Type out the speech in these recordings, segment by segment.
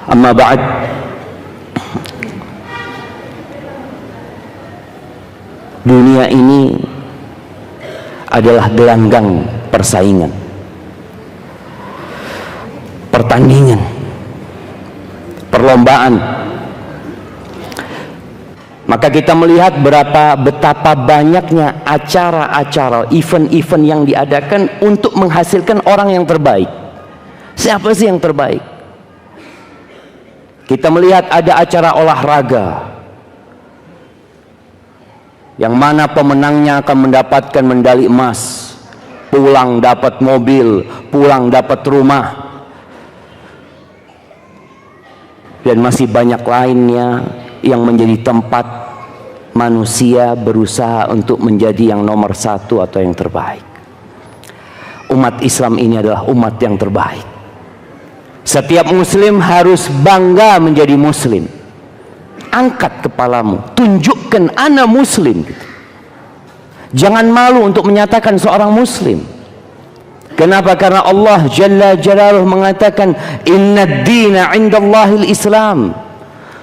Amma ba'd. Dunia ini adalah gelanggang persaingan, pertandingan, perlombaan. Maka kita melihat betapa banyaknya acara-acara, event-event yang diadakan untuk menghasilkan orang yang terbaik. Siapa sih yang terbaik? Kita melihat ada acara olahraga yang mana pemenangnya akan mendapatkan medali emas, pulang dapat mobil, pulang dapat rumah, dan masih banyak lainnya yang menjadi tempat manusia berusaha untuk menjadi yang nomor satu atau yang terbaik. Umat Islam ini adalah umat yang terbaik. Setiap muslim harus bangga menjadi muslim. Angkat kepalamu, tunjukkan ana muslim. Jangan malu untuk menyatakan seorang muslim. Kenapa? Karena Allah Jalla Jalaluhu mengatakan innad dina indallahil Islam.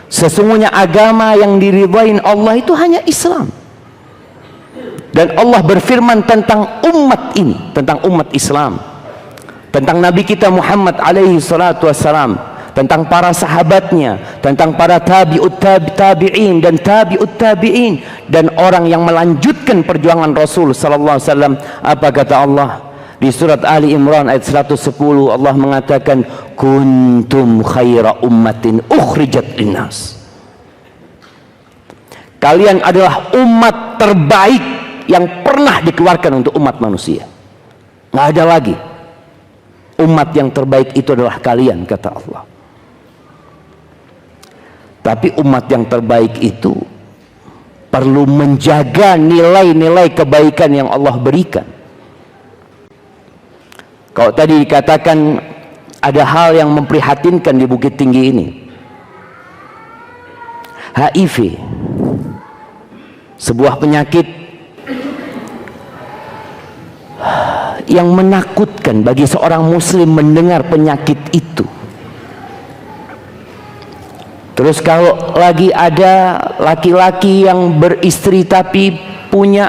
Sesungguhnya agama yang diridhain Allah itu hanya Islam. Dan Allah berfirman tentang umat ini, tentang umat Islam, tentang Nabi kita Muhammad alaihi salatu wassalam, tentang para sahabatnya, tentang para tabi'in dan tabi'ut tabi'in, dan orang yang melanjutkan perjuangan Rasul sallallahu alaihi wasallam. Apa kata Allah di surat Ali Imran ayat 110? Allah mengatakan kuntum khaira ummatin ukhrijat linnas. Kalian adalah umat terbaik yang pernah dikeluarkan untuk umat manusia. Nggak ada lagi. Umat yang terbaik itu adalah kalian, kata Allah. Tapi umat yang terbaik itu perlu menjaga nilai-nilai kebaikan yang Allah berikan. Kalau tadi dikatakan ada hal yang memprihatinkan di Bukit Tinggi ini, HIV, sebuah penyakit yang menakutkan bagi seorang muslim mendengar penyakit itu. Terus kalau lagi ada laki-laki yang beristri tapi punya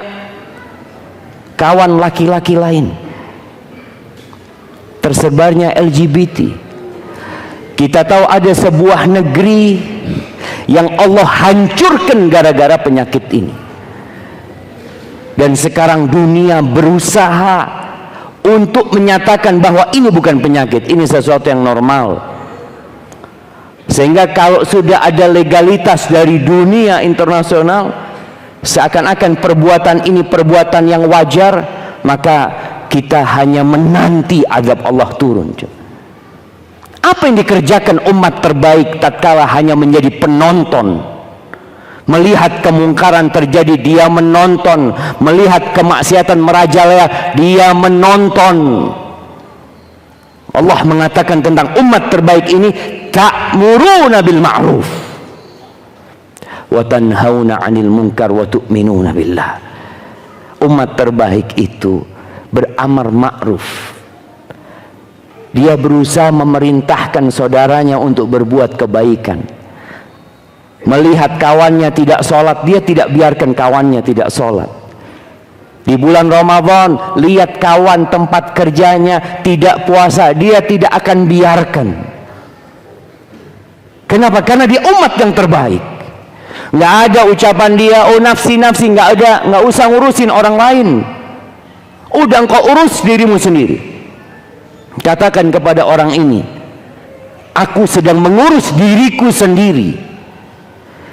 kawan laki-laki lain, tersebarnya LGBT. Kita tahu ada sebuah negeri yang Allah hancurkan gara-gara penyakit ini. Dan sekarang dunia berusaha untuk menyatakan bahwa ini bukan penyakit, ini sesuatu yang normal. Sehingga kalau sudah ada legalitas dari dunia internasional, seakan-akan perbuatan ini perbuatan yang wajar, maka kita hanya menanti azab Allah turun. Apa yang dikerjakan umat terbaik tatkala hanya menjadi penonton? Melihat kemungkaran terjadi, dia menonton. Melihat kemaksiatan merajalela, dia menonton. Allah mengatakan tentang umat terbaik ini, ta'muruna bil ma'ruf wa tanhauna 'anil munkar wa tu'minuna billah. Umat terbaik itu beramar ma'ruf. Dia berusaha memerintahkan saudaranya untuk berbuat kebaikan. Melihat kawannya tidak sholat, dia tidak biarkan kawannya tidak sholat. Di bulan Ramadan, lihat kawan tempat kerjanya tidak puasa, dia tidak akan biarkan. Kenapa? Karena dia umat yang terbaik. Nggak ada ucapan dia, oh nafsi-nafsi, nggak ada, nggak usah ngurusin orang lain. Udah engkau urus dirimu sendiri. Katakan kepada orang ini, aku sedang mengurus diriku sendiri.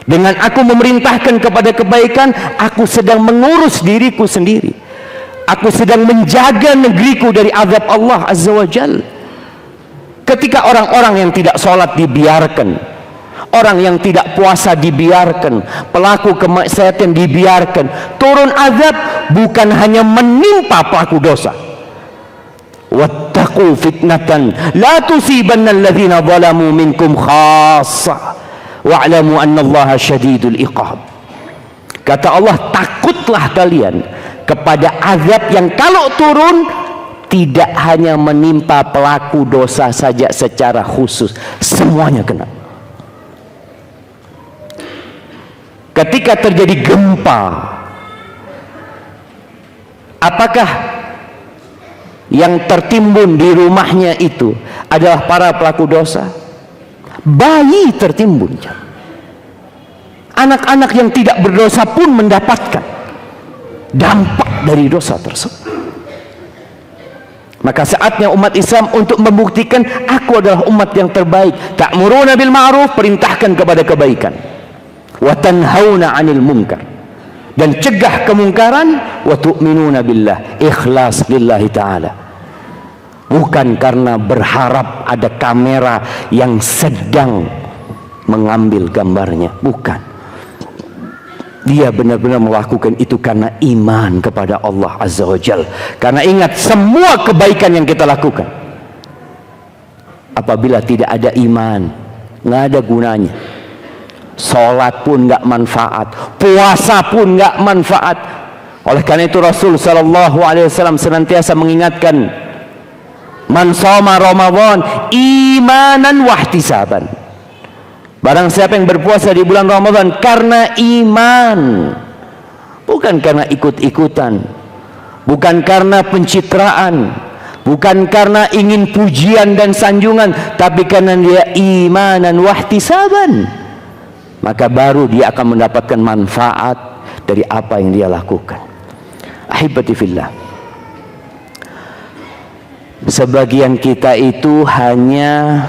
Dengan aku memerintahkan kepada kebaikan, aku sedang mengurus diriku sendiri. Aku sedang menjaga negeriku dari azab Allah Azza wa Jalla. Ketika orang-orang yang tidak sholat dibiarkan, orang yang tidak puasa dibiarkan, pelaku kemaksiatan dibiarkan, turun azab bukan hanya menimpa pelaku dosa. Wattaqu fitnatan la tusibanna alladhina zalamu minkum khassah wa'lamu annallaha syadidul iqab. Kata Allah, takutlah kalian kepada azab yang kalau turun tidak hanya menimpa pelaku dosa saja secara khusus, semuanya kena. Ketika terjadi gempa, apakah yang tertimbun di rumahnya itu adalah para pelaku dosa? Bayi tertimbun. Anak-anak yang tidak berdosa pun mendapatkan dampak dari dosa tersebut. Maka saatnya umat Islam untuk membuktikan aku adalah umat yang terbaik. Ta'muruna bil ma'ruf, perintahkan kepada kebaikan. Wa tanhauna 'anil munkar, dan cegah kemungkaran. Wa tu'minuna billah, ikhlas lillahi ta'ala. Bukan karena berharap ada kamera yang sedang mengambil gambarnya, bukan. Dia benar-benar melakukan itu karena iman kepada Allah Azza wa Jal. Karena ingat, semua kebaikan yang kita lakukan, apabila tidak ada iman, nggak ada gunanya. Sholat pun nggak manfaat, puasa pun nggak manfaat. Oleh karena itu Rasul Sallallahu Alaihi Wasallam senantiasa mengingatkan, man shoma Ramadan imanan wahtisaban. Barang siapa yang berpuasa di bulan Ramadan karena iman, bukan karena ikut-ikutan, bukan karena pencitraan, bukan karena ingin pujian dan sanjungan, tapi karena dia imanan wahtisaban, maka baru dia akan mendapatkan manfaat dari apa yang dia lakukan. Ahibati fillah, sebagian kita itu hanya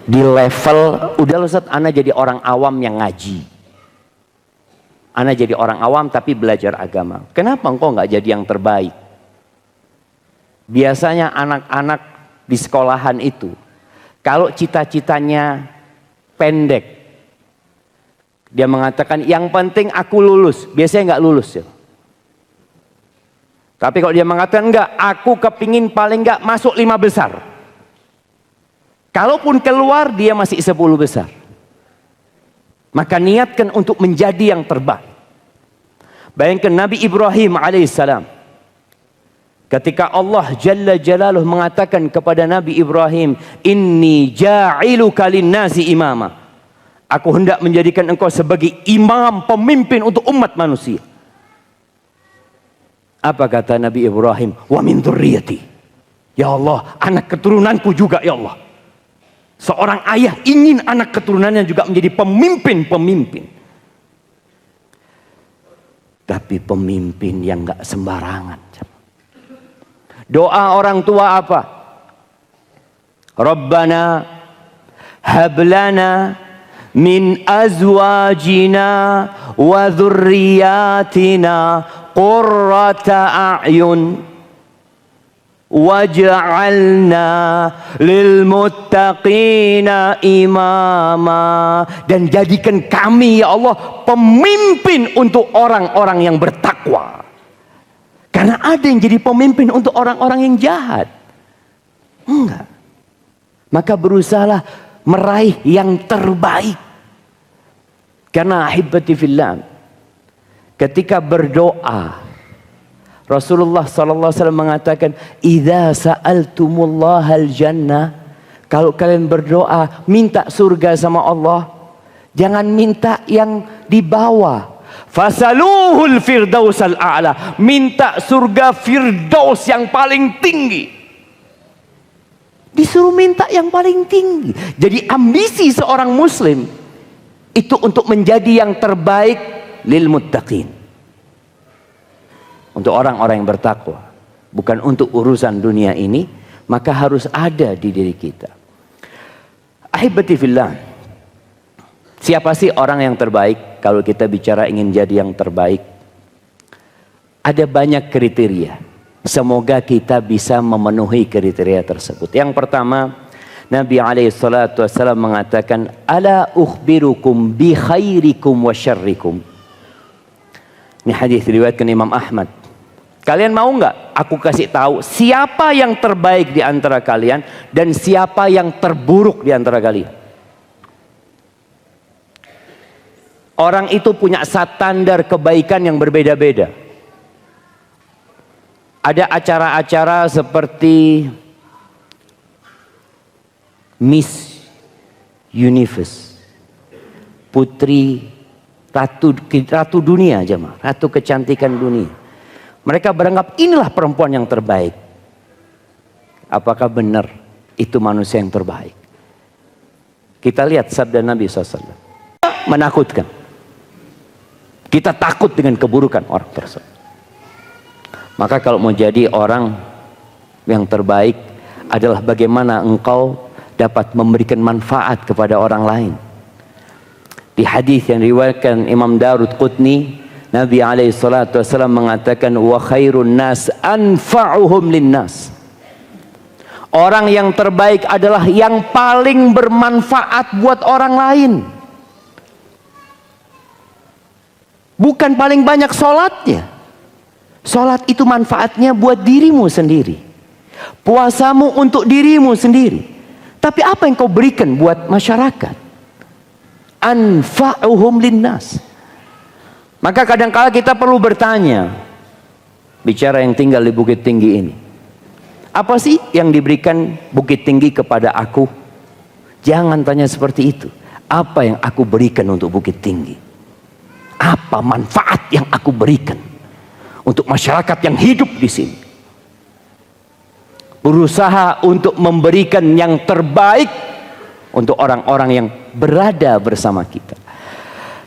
di level, udah Ustaz, ana jadi orang awam yang ngaji, ana jadi orang awam tapi belajar agama. Kenapa engkau nggak jadi yang terbaik? Biasanya anak-anak di sekolahan itu, kalau cita-citanya pendek, dia mengatakan yang penting aku lulus, biasanya nggak lulus ya. Tapi kalau dia mengatakan enggak, aku kepingin paling nggak masuk 5 besar. Kalaupun keluar, dia masih 10 besar. Maka niatkan untuk menjadi yang terbaik. Bayangkan Nabi Ibrahim alaihissalam, ketika Allah Jalla Jalaluh mengatakan kepada Nabi Ibrahim, inni ja'iluka linnasi imama, aku hendak menjadikan engkau sebagai imam, pemimpin untuk umat manusia. Apa kata Nabi Ibrahim? Wa min dzurriyyati, ya Allah, anak keturunanku juga ya Allah. Seorang ayah ingin anak keturunannya juga menjadi pemimpin-pemimpin. Tapi pemimpin yang gak sembarangan. Doa orang tua apa? Rabbana hablana min azwajina wa dhurriyyatina qurrata a'yun waj'alna lil muttaqina imama, dan jadikan kami ya Allah pemimpin untuk orang-orang yang bertakwa. Karena ada yang jadi pemimpin untuk orang-orang yang jahat? Enggak. Maka berusahalah meraih yang terbaik. Karena ahibati fillah, ketika berdoa, Rasulullah SAW mengatakan, idza sa'altumullahal jannah, kalau kalian berdoa minta surga sama Allah, jangan minta yang di bawah. Fasaluhul firdausal a'la, minta surga firdaus yang paling tinggi. Disuruh minta yang paling tinggi. Jadi ambisi seorang muslim itu untuk menjadi yang terbaik lil muttaqin, untuk orang-orang yang bertakwa, bukan untuk urusan dunia ini. Maka harus ada di diri kita. Ahibati fillah, siapa sih orang yang terbaik? Kalau kita bicara ingin jadi yang terbaik, ada banyak kriteria. Semoga kita bisa memenuhi kriteria tersebut. Yang pertama, Nabi SAW mengatakan, ala ukhbirukum bi khairikum wa syarrikum. Ini hadis diriwayatkan Imam Ahmad. Kalian mau nggak aku kasih tahu siapa yang terbaik di antara kalian dan siapa yang terburuk di antara kalian? Orang itu punya standar kebaikan yang berbeda-beda. Ada acara-acara seperti Miss Universe, putri ratu dunia, jemaah, ratu kecantikan dunia. Mereka beranggap inilah perempuan yang terbaik. Apakah benar itu manusia yang terbaik? Kita lihat sabda Nabi SAW. Menakutkan. Kita takut dengan keburukan orang tersebut. Maka kalau mau jadi orang yang terbaik adalah bagaimana engkau dapat memberikan manfaat kepada orang lain. Di hadis yang diriwayatkan Imam Daruqutni, Nabi SAW mengatakan, wa khairun nas anfa'uhum linnas. Orang yang terbaik adalah yang paling bermanfaat buat orang lain. Bukan paling banyak sholatnya. Sholat itu manfaatnya buat dirimu sendiri. Puasamu untuk dirimu sendiri. Tapi apa yang kau berikan buat masyarakat? Anfa'uhum linnas. Maka kadang-kala kita perlu bertanya, bicara yang tinggal di Bukit Tinggi ini, apa sih yang diberikan Bukit Tinggi kepada aku? Jangan tanya seperti itu. Apa yang aku berikan untuk Bukit Tinggi? Apa manfaat yang aku berikan untuk masyarakat yang hidup di sini? Berusaha untuk memberikan yang terbaik untuk orang-orang yang berada bersama kita.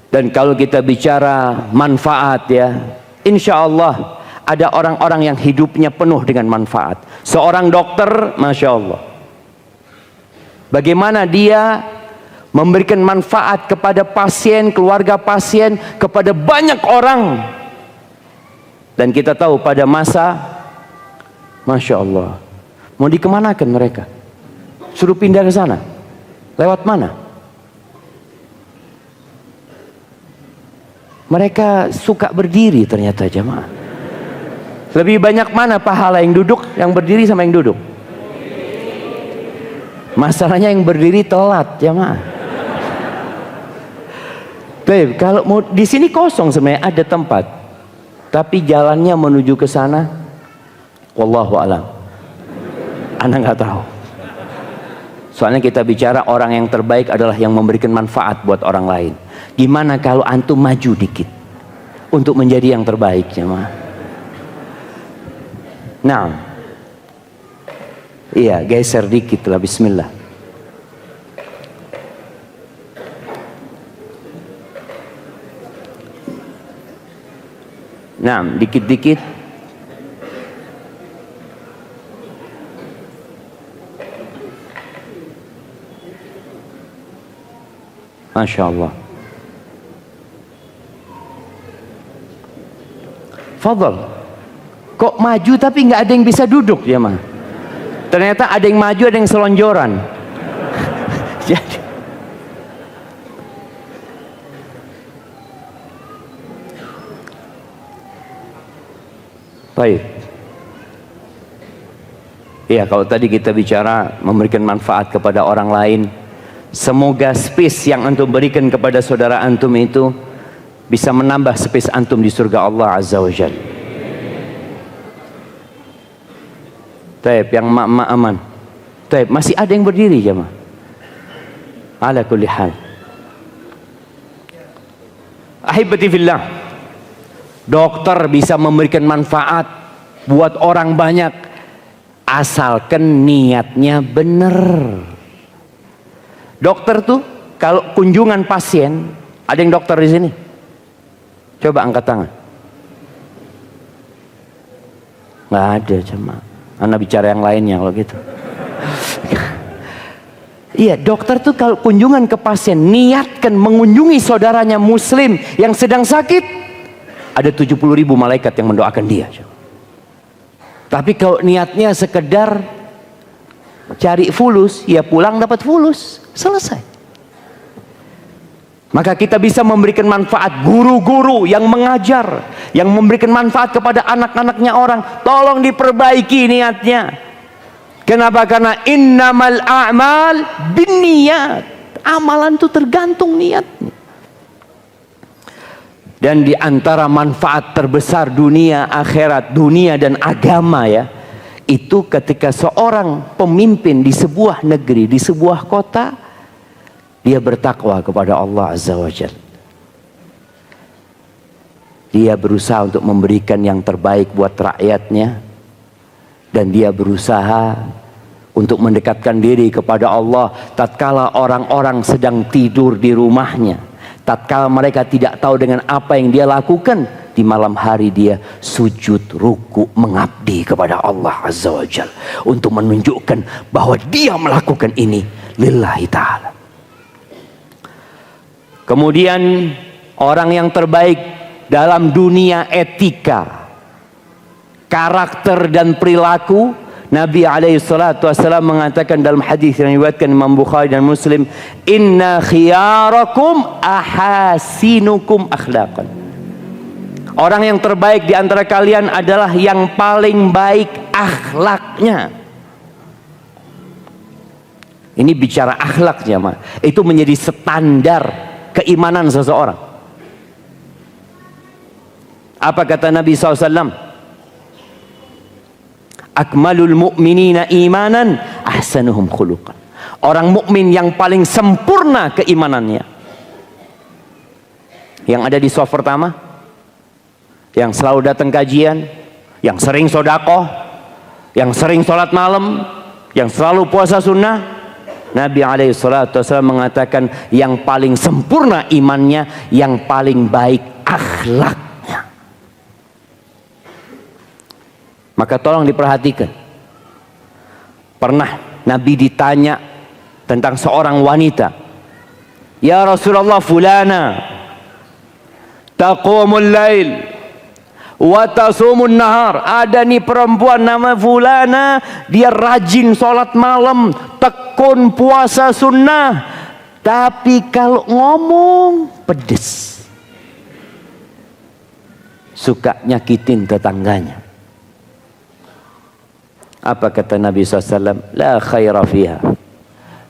Dan kalau kita bicara manfaat, ya, insya Allah ada orang-orang yang hidupnya penuh dengan manfaat. Seorang dokter, Masya Allah, bagaimana dia memberikan manfaat kepada pasien, keluarga pasien, kepada banyak orang. Dan kita tahu pada masa, Masya Allah, mau dikemanakan mereka? Suruh pindah ke sana. Lewat mana? Mereka suka berdiri ternyata, jemaah. Lebih banyak mana pahala yang duduk, yang berdiri sama yang duduk? Masalahnya yang berdiri telat, jemaah. Baik, kalau mau di sini kosong sebenarnya, ada tempat. Tapi jalannya menuju ke sana, wallahu alam. Anda nggak tahu. Soalnya kita bicara orang yang terbaik adalah yang memberikan manfaat buat orang lain. Gimana kalau antum maju dikit untuk menjadi yang terbaik, jemaah? Nah, iya, geser dikit lah, bismillah. Nah, dikit-dikit. Masya Allah. Fadal. Kok maju tapi nggak ada yang bisa duduk, ya mah? Ternyata ada yang maju, ada yang selonjoran. Jadi, baik. Iya, kalau tadi kita bicara memberikan manfaat kepada orang lain, semoga space yang antum berikan kepada saudara antum itu bisa menambah space antum di surga Allah Azza wa Jalla. Taib, yang mak-mak aman. Taib, masih ada yang berdiri, jemaah. Ala kulli hal. Ahibati fillah. Dokter bisa memberikan manfaat buat orang banyak asalkan niatnya benar. Dokter tuh kalau kunjungan pasien, ada yang dokter di sini? Coba angkat tangan. Nggak ada, jemaah. Anda bicara yang lainnya kalau gitu. Iya, dokter tuh kalau kunjungan ke pasien, niatkan mengunjungi saudaranya muslim yang sedang sakit, ada 70.000 malaikat yang mendoakan dia. Tapi kalau niatnya sekedar cari fulus, ya pulang dapat fulus, selesai. Maka kita bisa memberikan manfaat, guru-guru yang mengajar, yang memberikan manfaat kepada anak-anaknya orang, tolong diperbaiki niatnya. Kenapa? Karena innamal a'mal binniyat. Amalan itu tergantung niatnya. Dan di antara manfaat terbesar dunia, akhirat, dunia dan agama ya, itu ketika seorang pemimpin di sebuah negeri, di sebuah kota, dia bertakwa kepada Allah Azza wa Jalla. Dia berusaha untuk memberikan yang terbaik buat rakyatnya, dan dia berusaha untuk mendekatkan diri kepada Allah tatkala orang-orang sedang tidur di rumahnya. Tatkala mereka tidak tahu dengan apa yang dia lakukan, di malam hari dia sujud, ruku, mengabdi kepada Allah Azza wa Jalla untuk menunjukkan bahwa dia melakukan ini lillahi ta'ala. Kemudian orang yang terbaik dalam dunia etika, karakter dan perilaku, Nabi SAW mengatakan dalam hadis yang diriwayatkan Imam Bukhari dan Muslim, inna khiyarakum ahasinukum akhlaqan. Orang yang terbaik di antara kalian adalah yang paling baik akhlaknya. Ini bicara akhlaknya, itu menjadi standar keimanan seseorang. Apa kata Nabi SAW? Akmalul mu'minina imanan ahsanuhum khuluqan. Orang mukmin yang paling sempurna keimanannya, yang ada di shaf pertama, yang selalu datang kajian, yang sering sedekah, yang sering sholat malam, yang selalu puasa sunnah. Nabi SAW mengatakan yang paling sempurna imannya, yang paling baik akhlak. Maka tolong diperhatikan. Pernah Nabi ditanya tentang seorang wanita. Ya Rasulullah, fulana taqumul lail wa tasumun nahar. Ada nih perempuan nama fulana, dia rajin sholat malam, tekun puasa sunnah, tapi kalau ngomong pedes, suka nyakitin tetangganya. Apa kata Nabi SAW? La khaira fiha,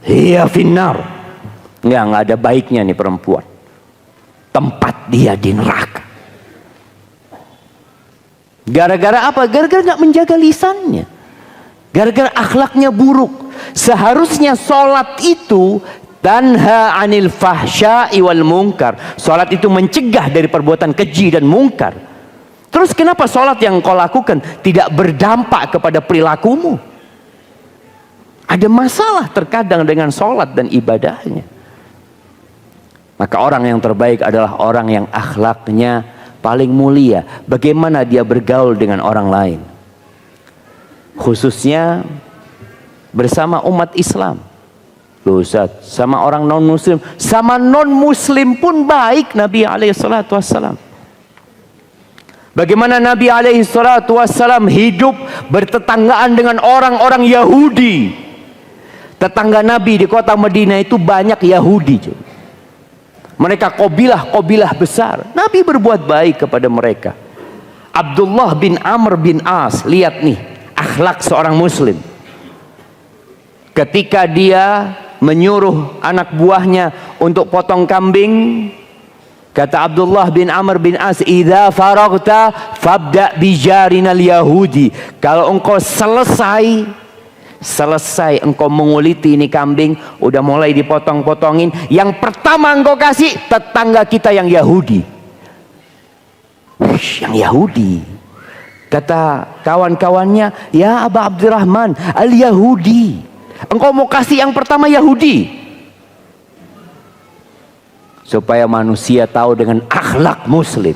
hiya finnar. Nggak ada baiknya nih perempuan, tempat dia di neraka. Gara-gara apa? Gara-gara nggak menjaga lisannya, gara-gara akhlaknya buruk. Seharusnya sholat itu tanha anil fahsya'i wal munkar. Sholat itu mencegah dari perbuatan keji dan mungkar. Terus kenapa sholat yang kau lakukan tidak berdampak kepada perilakumu? Ada masalah terkadang dengan sholat dan ibadahnya. Maka orang yang terbaik adalah orang yang akhlaknya paling mulia. Bagaimana dia bergaul dengan orang lain, khususnya bersama umat Islam. Loh Ustaz, sama orang non muslim, sama non muslim pun baik Nabi SAW. Bagaimana Nabi SAW hidup bertetanggaan dengan orang-orang Yahudi. Tetangga Nabi di kota Madinah itu banyak Yahudi. Mereka kabilah besar. Nabi berbuat baik kepada mereka. Abdullah bin Amr bin As, lihat nih akhlak seorang muslim. Ketika dia menyuruh anak buahnya untuk potong kambing, kata Abdullah bin Amr bin As, idza faragta fabda bijarinal yahudi. Kalau engkau selesai engkau menguliti ini kambing, udah mulai dipotong-potongin, yang pertama engkau kasih tetangga kita yang Yahudi. Yang Yahudi. Kata kawan-kawannya, ya Aba Abdurrahman, al-Yahudi, engkau mau kasih yang pertama Yahudi, supaya manusia tahu dengan akhlak muslim.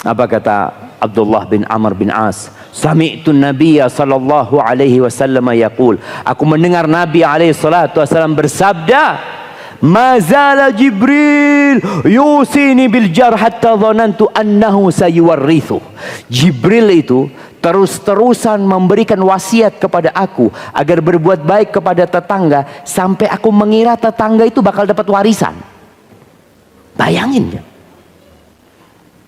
Apa kata Abdullah bin Amr bin As? Sami'tu Nabiyya sallallahu alaihi wasallam yaqul, aku mendengar Nabi alaihi salatu wasallam bersabda, ma zala Jibril yusini bil jar hatta dhanantu annahu sayuwarrithu. Jibril itu terus-terusan memberikan wasiat kepada aku agar berbuat baik kepada tetangga, sampai aku mengira tetangga itu bakal dapat warisan. Bayangin ya.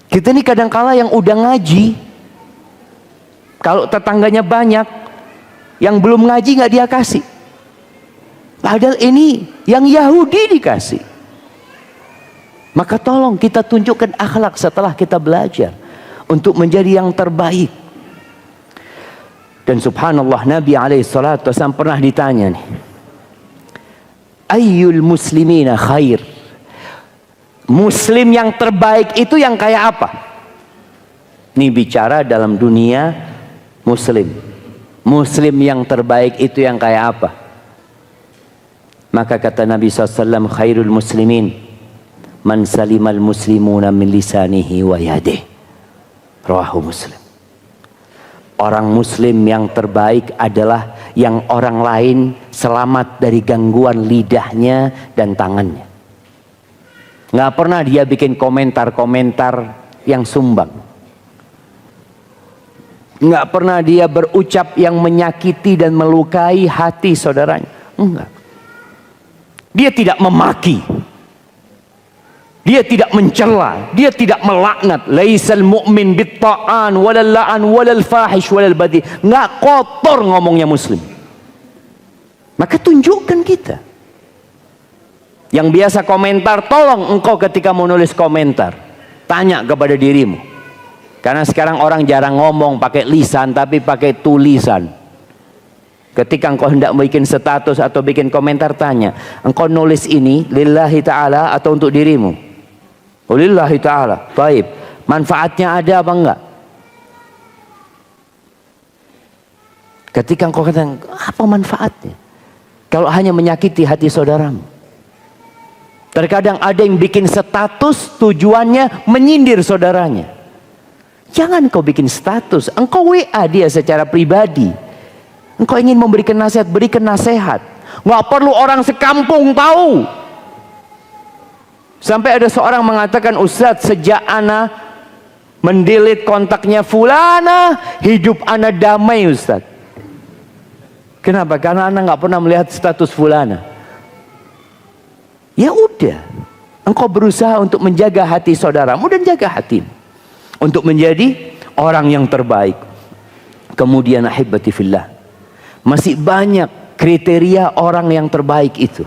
Kita ini kadang-kala yang udah ngaji, kalau tetangganya banyak, yang belum ngaji nggak dia kasih. Padahal ini yang Yahudi dikasih. Maka tolong kita tunjukkan akhlak setelah kita belajar untuk menjadi yang terbaik. Dan subhanallah, Nabi SAW pernah ditanya nih, ayyul muslimina khair, muslim yang terbaik itu yang kayak apa? Ini bicara dalam dunia muslim. Muslim yang terbaik itu yang kayak apa? Maka kata Nabi SAW, khairul muslimin man salimal muslimuna min lisanihi wa yadih. Rawahu Muslim. Orang muslim yang terbaik adalah yang orang lain selamat dari gangguan lidahnya dan tangannya. Nggak pernah dia bikin komentar-komentar yang sumbang. Nggak pernah dia berucap yang menyakiti dan melukai hati saudaranya. Enggak. Dia tidak memaki. Dia tidak mencela, dia tidak melaknat. Laisal mu'min bitta'an walal la'an walal fahish walal badi. Enggak kotor ngomongnya muslim. Maka tunjukkan kita. Yang biasa komentar, tolong engkau ketika menulis komentar, tanya kepada dirimu. Karena sekarang orang jarang ngomong pakai lisan, tapi pakai tulisan. Ketika engkau hendak bikin status atau bikin komentar, tanya, engkau nulis ini lillahi ta'ala atau untuk dirimu? Lillahi ta'ala. Baik, manfaatnya ada apa enggak? Ketika engkau katakan, apa manfaatnya? Kalau hanya menyakiti hati saudaramu. Terkadang ada yang bikin status tujuannya menyindir saudaranya. Jangan kau bikin status, engkau WA dia secara pribadi. Engkau ingin memberikan nasihat, berikan nasihat. Nggak perlu orang sekampung tahu. Sampai ada seorang mengatakan, Ustadz, sejak ana mendelete kontaknya fulana, hidup ana damai Ustadz. Kenapa? Karena ana nggak pernah melihat status fulana. Ya udah, engkau berusaha untuk menjaga hati saudaramu dan jaga hatimu untuk menjadi orang yang terbaik. Kemudian ahibati fillah, masih banyak kriteria orang yang terbaik itu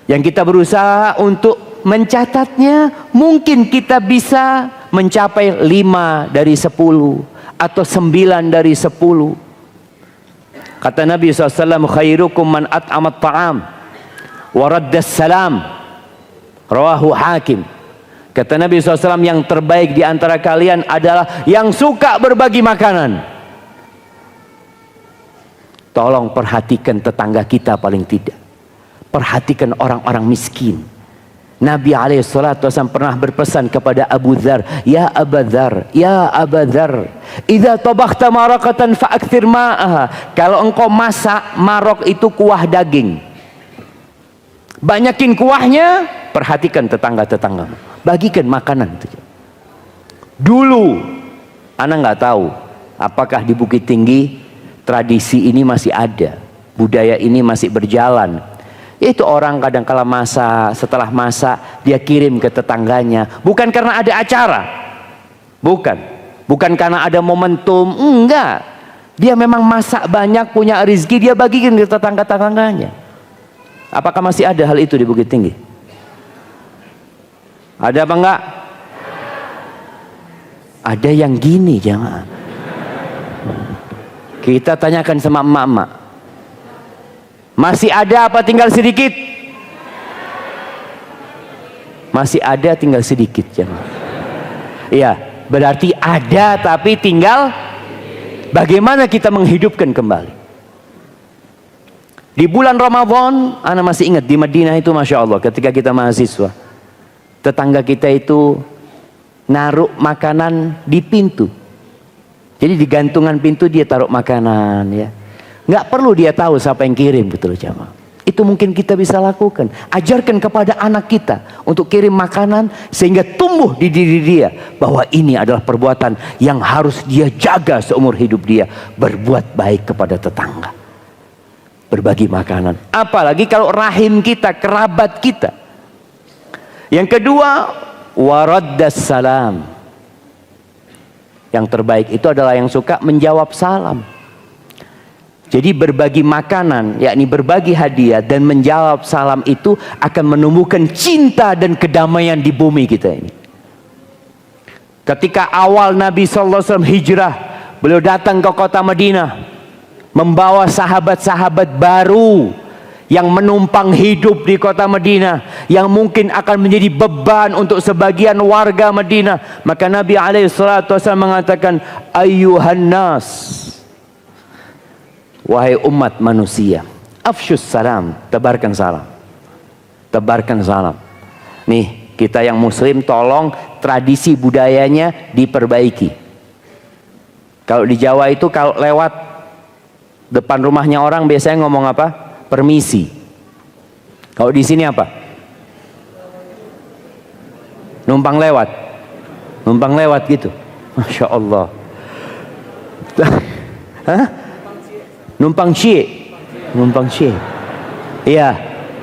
yang kita berusaha untuk mencatatnya. Mungkin kita bisa mencapai 5 dari 10 atau 9 dari 10. Kata Nabi SAW, khairukum man at'amat ta'am wa raddas salam. Rawahu Hakim. Kata Nabi SAW, yang terbaik di antara kalian adalah yang suka berbagi makanan. Tolong perhatikan tetangga kita paling tidak. Perhatikan orang-orang miskin. Nabi SAW pernah berpesan kepada Abu Dzar, ya Abu Dzar, ya Abu Dzar, idza tabakhta maraqatan fa'akthir ma'aha. Kalau engkau masak marok itu kuah daging, banyakin kuahnya. Perhatikan tetangga-tetangga, bagikan makanan itu. Dulu ana nggak tahu apakah di Bukit Tinggi tradisi ini masih ada, budaya ini masih berjalan. Yaitu orang kadang kala masak, setelah masak dia kirim ke tetangganya. Bukan karena ada acara, bukan karena ada momentum, enggak. Dia memang masak banyak, punya rezeki, dia bagikan ke tetangga-tetangganya. Apakah masih ada hal itu di Bukit Tinggi? Ada apa enggak? Ada yang gini jemaah. Kita tanyakan sama emak-emak, masih ada apa tinggal sedikit? Masih ada, tinggal sedikit jemaah. Iya, berarti ada tapi tinggal bagaimana kita menghidupkan kembali. Di bulan Ramadan, ana masih ingat di Madinah itu, Masya Allah, ketika kita mahasiswa, tetangga kita itu naruh makanan di pintu. Jadi di gantungan pintu dia taruh makanan, ya. Nggak perlu dia tahu siapa yang kirim, betul jamaah. Itu mungkin kita bisa lakukan. Ajarkan kepada anak kita untuk kirim makanan sehingga tumbuh di diri dia bahwa ini adalah perbuatan yang harus dia jaga seumur hidup dia. Berbuat baik kepada tetangga, berbagi makanan. Apalagi kalau rahim kita, kerabat kita. Yang kedua, waraddas salam. Yang terbaik itu adalah yang suka menjawab salam. Jadi berbagi makanan, yakni berbagi hadiah dan menjawab salam itu akan menumbuhkan cinta dan kedamaian di bumi kita ini. Ketika awal Nabi SAW hijrah, beliau datang ke kota Madinah, membawa sahabat-sahabat baru yang menumpang hidup di kota Madinah, yang mungkin akan menjadi beban untuk sebagian warga Madinah. Maka Nabi SAW mengatakan, ayyuhan nas, wahai umat manusia, afsyus salam, tebarkan salam. Tebarkan salam. Nih, kita yang muslim tolong tradisi budayanya diperbaiki. Kalau di Jawa itu kalau lewat depan rumahnya orang biasanya ngomong apa? Permisi. Kalau di sini apa? Numpang lewat. Numpang lewat gitu. Masya Allah. Hah? Numpang cie. Numpang cie. Iya.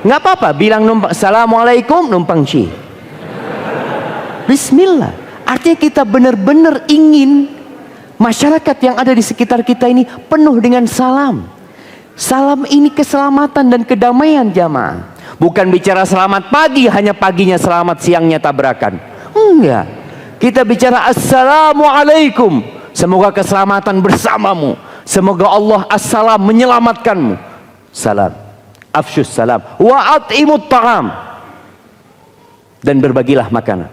Nggak apa-apa bilang numpang. Assalamualaikum numpang cie. Bismillah. Artinya kita benar-benar ingin masyarakat yang ada di sekitar kita ini penuh dengan salam. Salam ini keselamatan dan kedamaian jamaah. Bukan bicara selamat pagi, hanya paginya selamat, siangnya tabrakan. Enggak. Kita bicara assalamualaikum. Semoga keselamatan bersamamu. Semoga Allah assalam menyelamatkanmu. Salam. Afsyus salam. Wa at'imut ta'am. Dan berbagilah makanan.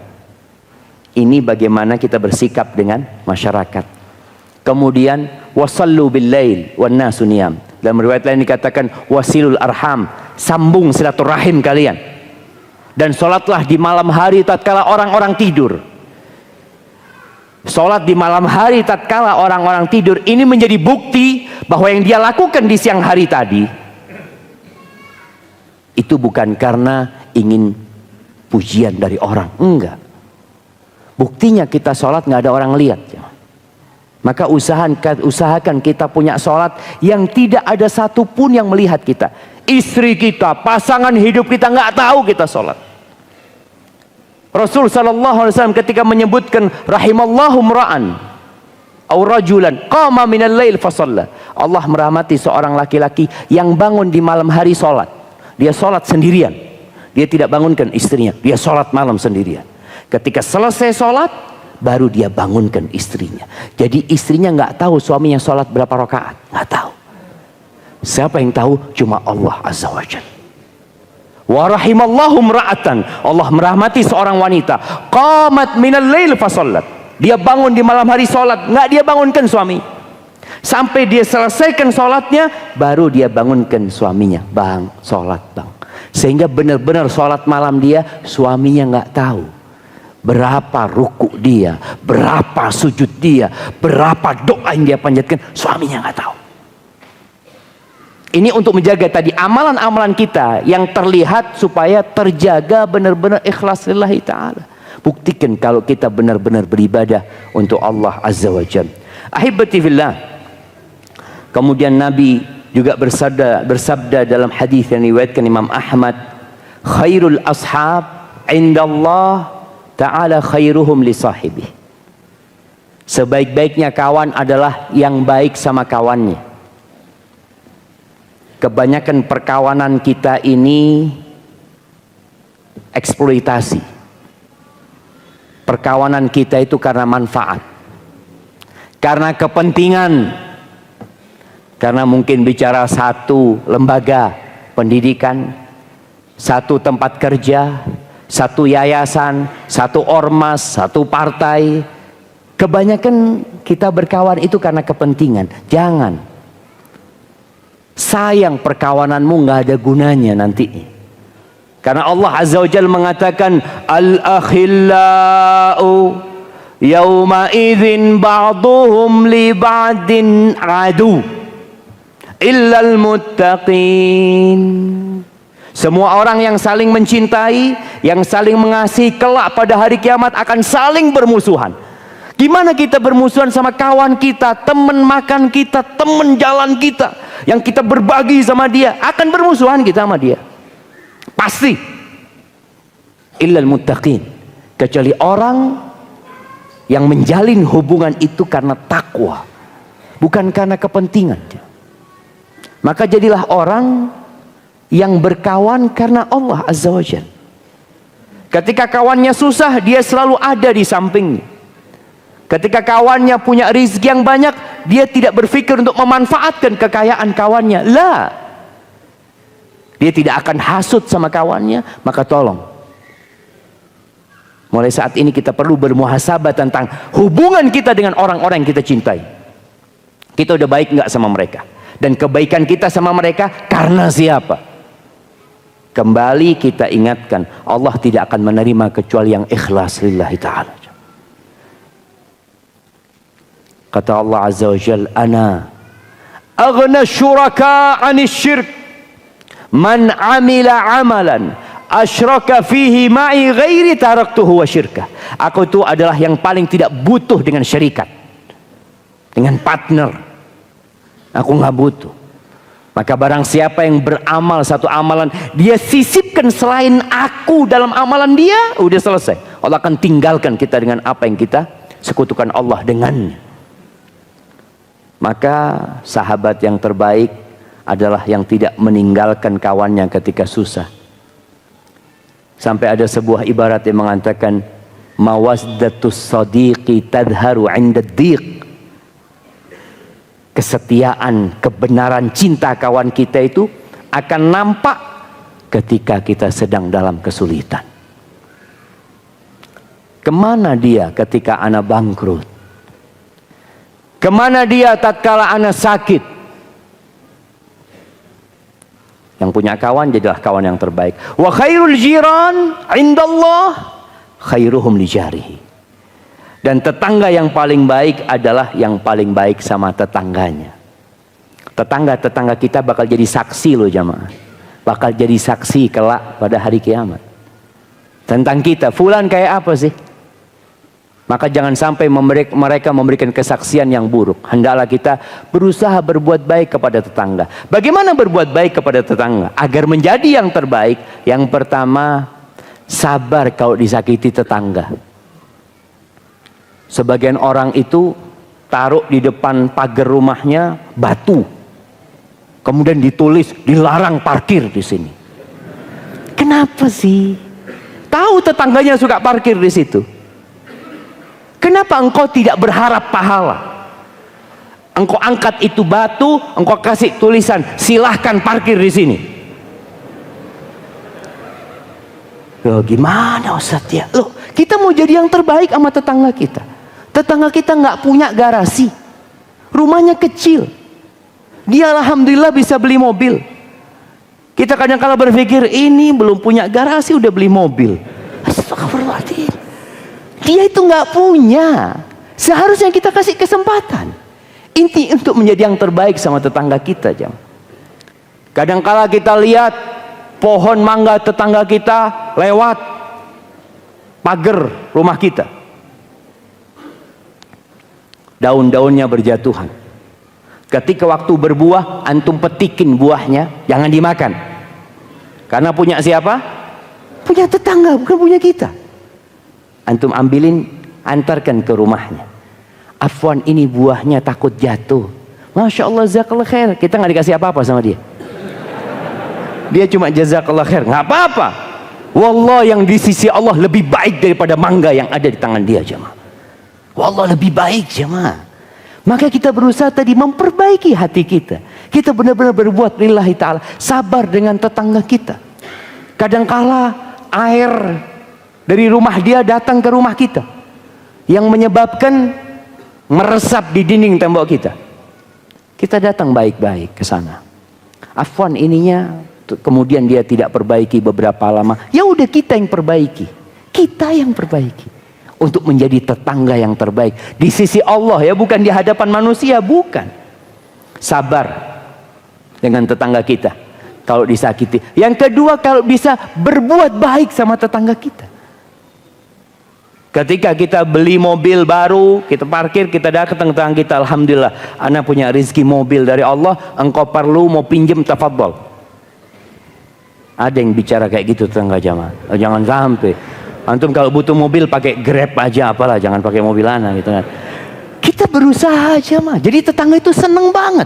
Ini bagaimana kita bersikap dengan masyarakat. Kemudian wasallu bil lail wan nasu niyam. Dalam riwayat lain dikatakan wasilul arham, sambung silaturahim kalian. Dan salatlah di malam hari tatkala orang-orang tidur. Salat di malam hari tatkala orang-orang tidur ini menjadi bukti bahwa yang dia lakukan di siang hari tadi itu bukan karena ingin pujian dari orang, enggak. Buktinya kita sholat nggak ada orang lihat. Maka usahakan kita punya sholat yang tidak ada satupun yang melihat kita. Istri kita, pasangan hidup kita nggak tahu kita sholat. Rasul sallallahu alaihi wasallam ketika menyebutkan rahimallahu mra'an aw rajulan qama minal lail fa shalla. Allah merahmati seorang laki-laki yang bangun di malam hari sholat. Dia sholat sendirian. Dia tidak bangunkan istrinya. Dia sholat malam sendirian. Ketika selesai sholat, baru dia bangunkan istrinya. Jadi istrinya nggak tahu suaminya sholat berapa rakaat, nggak tahu. Siapa yang tahu? Cuma Allah Azza wa Jalla. Wa rahimallahu mra'atan. Allah merahmati seorang wanita. Qamat minal lail fa shallat. Dia bangun di malam hari sholat, nggak dia bangunkan suami. Sampai dia selesaikan sholatnya, baru dia bangunkan suaminya. Bang, sholat bang. Sehingga benar-benar sholat malam dia, suaminya nggak tahu. Berapa ruku dia, berapa sujud dia, berapa doa yang dia panjatkan, suaminya nggak tahu. Ini untuk menjaga tadi amalan-amalan kita yang terlihat supaya terjaga benar-benar ikhlas lillahi ta'ala. Buktikan kalau kita benar-benar beribadah untuk Allah Azza wa Jalla. Ahibati fillah. Kemudian Nabi juga bersabda dalam hadis yang diriwayatkan Imam Ahmad, khairul ashab indallah ta'ala khairuhum li sahibih. Sebaik-baiknya kawan adalah yang baik sama kawannya. Kebanyakan perkawanan kita ini eksploitasi. Perkawanan kita itu karena manfaat, karena kepentingan, karena mungkin bicara satu lembaga pendidikan, satu tempat kerja, satu yayasan, satu ormas, satu partai. Kebanyakan kita berkawan itu karena kepentingan. Jangan. Sayang perkawananmu nggak ada gunanya nanti. Karena Allah Azza wa Jalla mengatakan al-akhillau yawma idzin ba'duhum li ba'din adu illal muttaqin. Semua orang yang saling mencintai, yang saling mengasihi, kelak pada hari kiamat akan saling bermusuhan. Gimana kita bermusuhan sama kawan kita, teman makan kita, teman jalan kita, yang kita berbagi sama dia, akan bermusuhan kita sama dia. Pasti. Illal muttaqin. Kecuali orang yang menjalin hubungan itu karena takwa, bukan karena kepentingan. Maka jadilah orang yang berkawan karena Allah Azza wa Jalla. Ketika kawannya susah, dia selalu ada di sampingnya. Ketika kawannya punya rizki yang banyak, dia tidak berpikir untuk memanfaatkan kekayaan kawannya. La. Dia tidak akan hasut sama kawannya. Maka tolong, mulai saat ini kita perlu bermuhasabah tentang hubungan kita dengan orang-orang yang kita cintai. Kita udah baik nggak sama mereka? Dan kebaikan kita sama mereka karena siapa? Kembali kita ingatkan, Allah tidak akan menerima kecuali yang ikhlas lillahi ta'ala. Kata Allah Azza wa Jalla, ana aghna syuraka 'anil syirk man 'amila 'amalan asyraka fihi ma'i ghairi taraktuhu wa syirkah. Aku itu adalah yang paling tidak butuh dengan syarikat, dengan partner. Aku nggak butuh. Maka barang siapa yang beramal satu amalan, dia sisipkan selain aku dalam amalan dia, udah selesai. Allah akan tinggalkan kita dengan apa yang kita sekutukan Allah dengannya. Maka sahabat yang terbaik adalah yang tidak meninggalkan kawannya ketika susah. Sampai ada sebuah ibarat yang mengatakan, mawazdatus sadiqi tadharu 'inda ad-dhiq. Kesetiaan, kebenaran, cinta kawan kita itu akan nampak ketika kita sedang dalam kesulitan. Kemana dia ketika ana bangkrut? Kemana dia tatkala ana sakit? Yang punya kawan jadilah kawan yang terbaik. Wa khairul jiran indallah khairuhum li jarihi. Dan tetangga yang paling baik adalah yang paling baik sama tetangganya. Tetangga-tetangga kita bakal jadi saksi loh jamaah. Bakal jadi saksi kelak pada hari kiamat. Tentang kita, fulan kayak apa sih? Maka jangan sampai mereka memberikan kesaksian yang buruk. Hendaklah kita berusaha berbuat baik kepada tetangga. Bagaimana berbuat baik kepada tetangga? Agar menjadi yang terbaik, yang pertama, sabar kalau disakiti tetangga. Sebagian orang itu taruh di depan pagar rumahnya batu, kemudian ditulis dilarang parkir di sini. Kenapa sih? Tahu tetangganya suka parkir di situ. Kenapa engkau tidak berharap pahala? Engkau angkat itu batu, engkau kasih tulisan silahkan parkir di sini. Loh gimana Ustaz ya? Loh kita mau jadi yang terbaik sama tetangga kita. Tetangga kita nggak punya garasi, rumahnya kecil. Dia alhamdulillah bisa beli mobil. Kita kadang-kala berpikir ini belum punya garasi udah beli mobil. Astagfirullahaladzim. Dia itu nggak punya. Seharusnya kita kasih kesempatan. Inti untuk menjadi yang terbaik sama tetangga kita, jam. Kadang-kala kita lihat pohon mangga tetangga kita lewat pagar rumah kita. Daun-daunnya berjatuhan. Ketika waktu berbuah, antum petikin buahnya, jangan dimakan. Karena punya siapa? Punya tetangga, bukan punya kita. Antum ambilin, antarkan ke rumahnya. Afwan, ini buahnya takut jatuh. Masya Allah, jazakallah khair. Kita nggak dikasih apa-apa sama dia. Dia cuma jazakallah khair, nggak apa-apa. Wallah, yang di sisi Allah lebih baik daripada mangga yang ada di tangan dia, jemaah. Wallah lebih baik jemaah. Maka kita berusaha tadi memperbaiki hati kita. Kita benar-benar berbuat lillahi ta'ala. Sabar dengan tetangga kita. Kadangkala air dari rumah dia datang ke rumah kita, yang menyebabkan meresap di dinding tembok kita. Kita datang baik-baik ke sana. Afwan ininya, kemudian dia tidak perbaiki beberapa lama. Ya udah kita yang perbaiki. Kita yang perbaiki. Untuk menjadi tetangga yang terbaik di sisi Allah, ya, bukan di hadapan manusia, bukan. Sabar dengan tetangga kita kalau disakiti. Yang kedua, kalau bisa berbuat baik sama tetangga kita. Ketika kita beli mobil baru, kita parkir, kita datang ke tetangga kita, alhamdulillah, ana punya rezeki mobil dari Allah, engkau perlu mau pinjem, tafadhol. Ada yang bicara kayak gitu tetangga jamaah. Jangan sampai. Antum kalau butuh mobil pakai Grab aja, apalah, jangan pakai mobil ana gitu kan. Kita berusaha aja mah. Jadi tetangga itu seneng banget.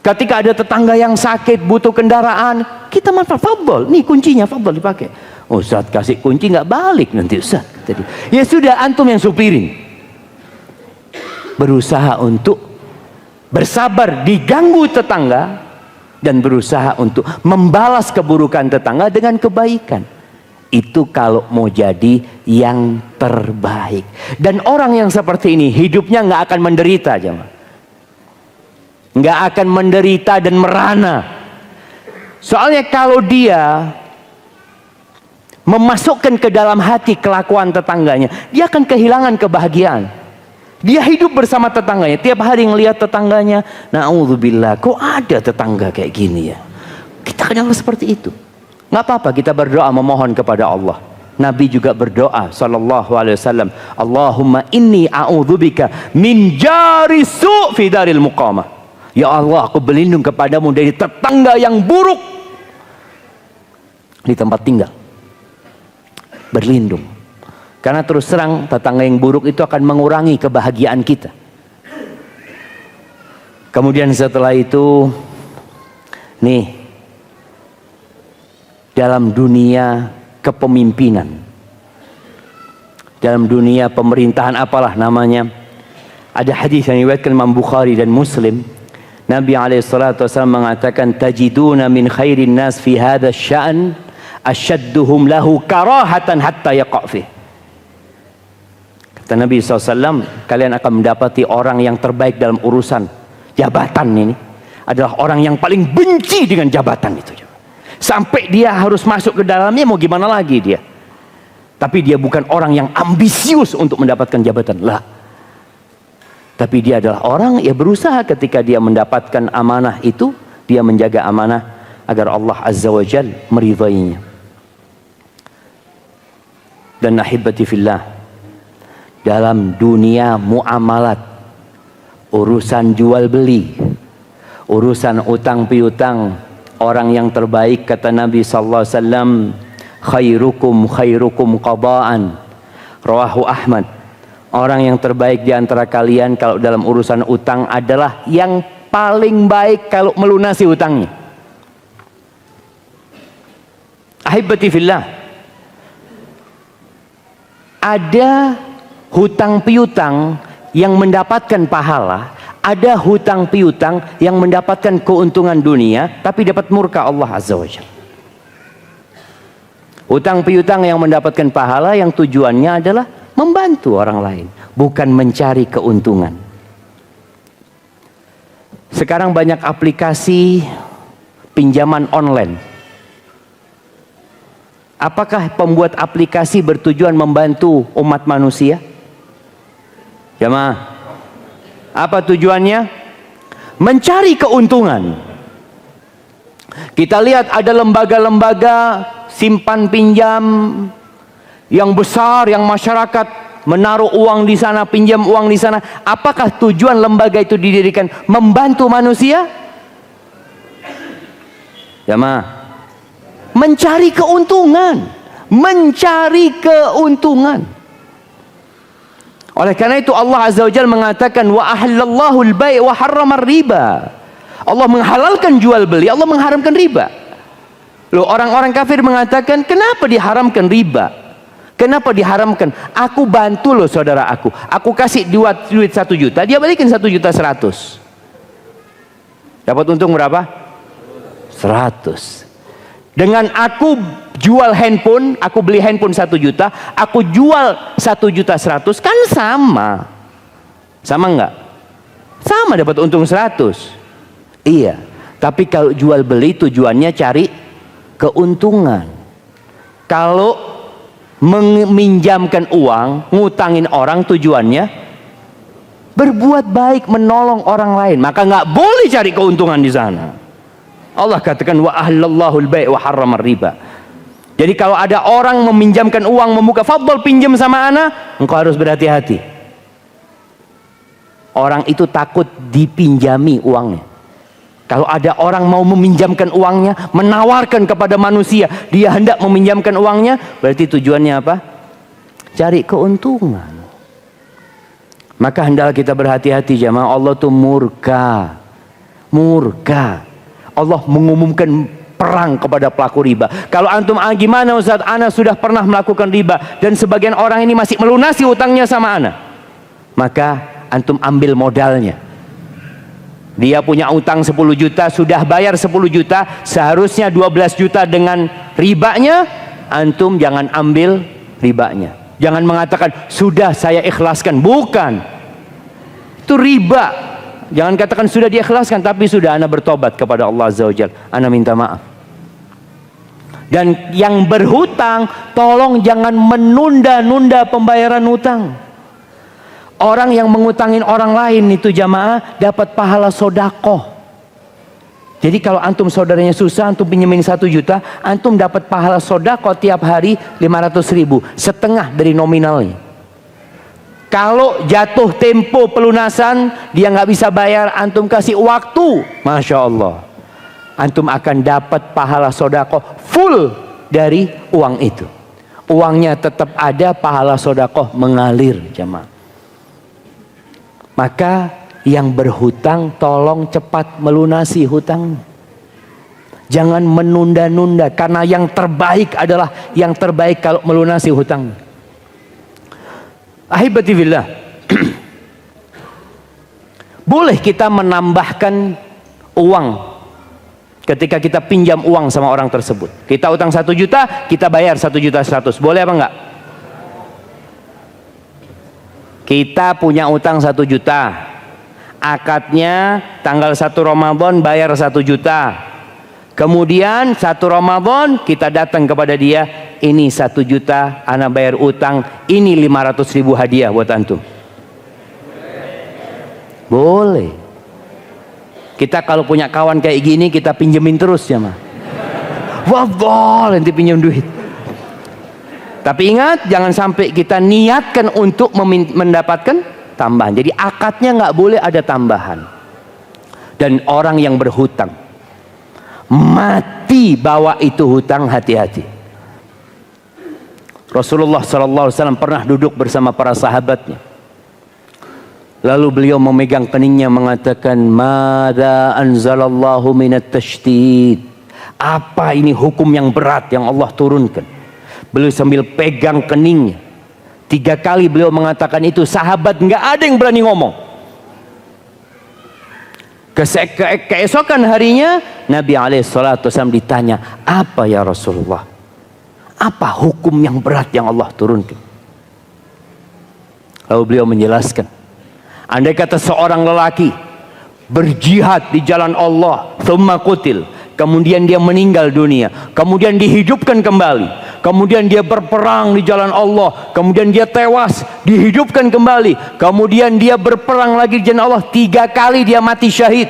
Ketika ada tetangga yang sakit, butuh kendaraan, kita manfaat, fadhol, nih kuncinya, fadhol dipakai. Ustaz kasih kunci nggak balik nanti Ustaz. Jadi, ya sudah, antum yang supirin. Berusaha untuk bersabar diganggu tetangga dan berusaha untuk membalas keburukan tetangga dengan kebaikan. Itu kalau mau jadi yang terbaik. Dan orang yang seperti ini hidupnya nggak akan menderita, jemaah. Nggak akan menderita dan merana. Soalnya kalau dia memasukkan ke dalam hati kelakuan tetangganya, dia akan kehilangan kebahagiaan. Dia hidup bersama tetangganya, tiap hari ngelihat tetangganya, na'udzubillah, kok ada tetangga kayak gini ya. Kita kadang seperti itu. Nggak apa-apa kita berdoa memohon kepada Allah. Nabi juga berdoa sallallahu alaihi wasallam, Allahumma inni a'udzubika min jari su' fi daril muqamah. Ya Allah, aku berlindung kepadamu dari tetangga yang buruk di tempat tinggal. Berlindung. Karena terus terang tetangga yang buruk itu akan mengurangi kebahagiaan kita. Kemudian setelah itu, nih, dalam dunia kepemimpinan, dalam dunia pemerintahan apalah namanya, ada hadis yang diriwayatkan Imam Bukhari dan Muslim. Nabi SAW mengatakan, tajiduna min khairin nas fi hadha sya'an asyadduhum lahu karahatan hatta yaqa'fih. Kata Nabi SAW, kalian akan mendapati orang yang terbaik dalam urusan jabatan ini adalah orang yang paling benci dengan jabatan itu. Sampai dia harus masuk ke dalamnya, mau gimana lagi dia. Tapi dia bukan orang yang ambisius untuk mendapatkan jabatan. Lah. Tapi dia adalah orang yang berusaha ketika dia mendapatkan amanah itu, dia menjaga amanah agar Allah Azza wa Jal meridainya. Dan ahibati fillah, dalam dunia muamalat, urusan jual beli, urusan utang piutang, orang yang terbaik kata Nabi sallallahu alaihi wasallam, khairukum qadaan. Rawahu Ahmad. Orang yang terbaik di antara kalian kalau dalam urusan utang adalah yang paling baik kalau melunasi utangnya. Ahibati fillah, ada hutang piutang yang mendapatkan pahala, ada hutang piutang yang mendapatkan keuntungan dunia tapi dapat murka Allah Azza wa Jalla. Hutang piutang yang mendapatkan pahala yang tujuannya adalah membantu orang lain, bukan mencari keuntungan. Sekarang banyak aplikasi pinjaman online. Apakah pembuat aplikasi bertujuan membantu umat manusia? Jemaah, apa tujuannya? Mencari keuntungan. Kita lihat ada lembaga-lembaga simpan pinjam yang besar, yang masyarakat menaruh uang di sana, pinjam uang di sana. Apakah tujuan lembaga itu didirikan membantu manusia? Jemaah, mencari keuntungan, mencari keuntungan. Oleh karena itu Allah Azza wa Jalla mengatakan, wa ahallallahu al-bai' wa harrama riba. Allah menghalalkan jual beli, Allah mengharamkan riba. Loh, orang-orang kafir mengatakan, kenapa diharamkan riba? Kenapa diharamkan? Aku bantu loh saudara aku. Aku kasih duit 1 juta, dia balikin 1.100.000. Dapat untung berapa? 100. Dengan aku jual handphone, aku beli handphone 1 juta, aku jual 1.100.000, kan sama. Sama enggak? Sama, dapat untung 100. Iya. Tapi kalau jual beli tujuannya cari keuntungan. Kalau meminjamkan uang, ngutangin orang tujuannya berbuat baik, menolong orang lain, maka nggak boleh cari keuntungan di sana. Allah katakan wa ahlallahu al-bai' wa harrama riba. Jadi kalau ada orang meminjamkan uang, membuka, fadhol pinjam sama ana, engkau harus berhati-hati. Orang itu takut dipinjami uangnya. Kalau ada orang mau meminjamkan uangnya, menawarkan kepada manusia, dia hendak meminjamkan uangnya, berarti tujuannya apa? Cari keuntungan. Maka hendaklah kita berhati-hati jemaah. Allah itu murka. Murka. Allah mengumumkan perang kepada pelaku riba. Kalau antum gimana Ustaz, ana sudah pernah melakukan riba dan sebagian orang ini masih melunasi hutangnya sama ana, maka antum ambil modalnya. Dia punya utang 10 juta, sudah bayar 10 juta, seharusnya 12 juta dengan ribanya. Antum jangan ambil ribanya. Jangan mengatakan sudah saya ikhlaskan, bukan, itu riba. Jangan katakan sudah diikhlaskan, tapi sudah ana bertobat kepada Allah Azza wa Jalla, ana minta maaf. Dan yang berhutang, tolong jangan menunda-nunda pembayaran hutang. Orang yang mengutangin orang lain itu jamaah dapat pahala sodakoh. Jadi kalau antum saudaranya susah, antum pinjemin 1 juta, antum dapat pahala sodakoh tiap hari 500.000, setengah dari nominalnya. Kalau jatuh tempo pelunasan, dia nggak bisa bayar, antum kasih waktu, Masya Allah, antum akan dapat pahala sodakoh full dari uang itu. Uangnya tetap ada, pahala sodakoh mengalir jamaah. Maka yang berhutang tolong cepat melunasi hutang. Jangan menunda-nunda, karena yang terbaik adalah yang terbaik kalau melunasi hutang. Ahibati billah. Boleh kita menambahkan uang ketika kita pinjam uang sama orang tersebut. Kita utang 1 juta, kita bayar 1.100.000. Boleh apa enggak? Kita punya utang 1 juta. Akadnya tanggal 1 Ramadan bayar 1 juta. Kemudian 1 Ramadan kita datang kepada dia, ini 1 juta ana bayar utang, ini 500.000 hadiah buat antum. Boleh. Kita kalau punya kawan kayak gini, kita pinjemin terus ya mah. Wah, nanti pinjam duit. Tapi ingat, jangan sampai kita niatkan untuk mendapatkan tambahan. Jadi akadnya nggak boleh ada tambahan. Dan orang yang berhutang mati bawa itu hutang, hati-hati. Rasulullah SAW pernah duduk bersama para sahabatnya. Lalu beliau memegang keningnya mengatakan, "Madza anzalallahu minat tasydid?" Apa ini hukum yang berat yang Allah turunkan? Beliau sambil pegang keningnya. 3 kali beliau mengatakan itu, sahabat nggak ada yang berani ngomong. Keesokan harinya Nabi SAW ditanya, apa ya Rasulullah? Apa hukum yang berat yang Allah turunkan? Lalu beliau menjelaskan, andai kata seorang lelaki berjihad di jalan Allah, thumma qutil, kemudian dia meninggal dunia, kemudian dihidupkan kembali, kemudian dia berperang di jalan Allah, kemudian dia tewas, dihidupkan kembali, kemudian dia berperang lagi di jalan Allah, 3 kali dia mati syahid,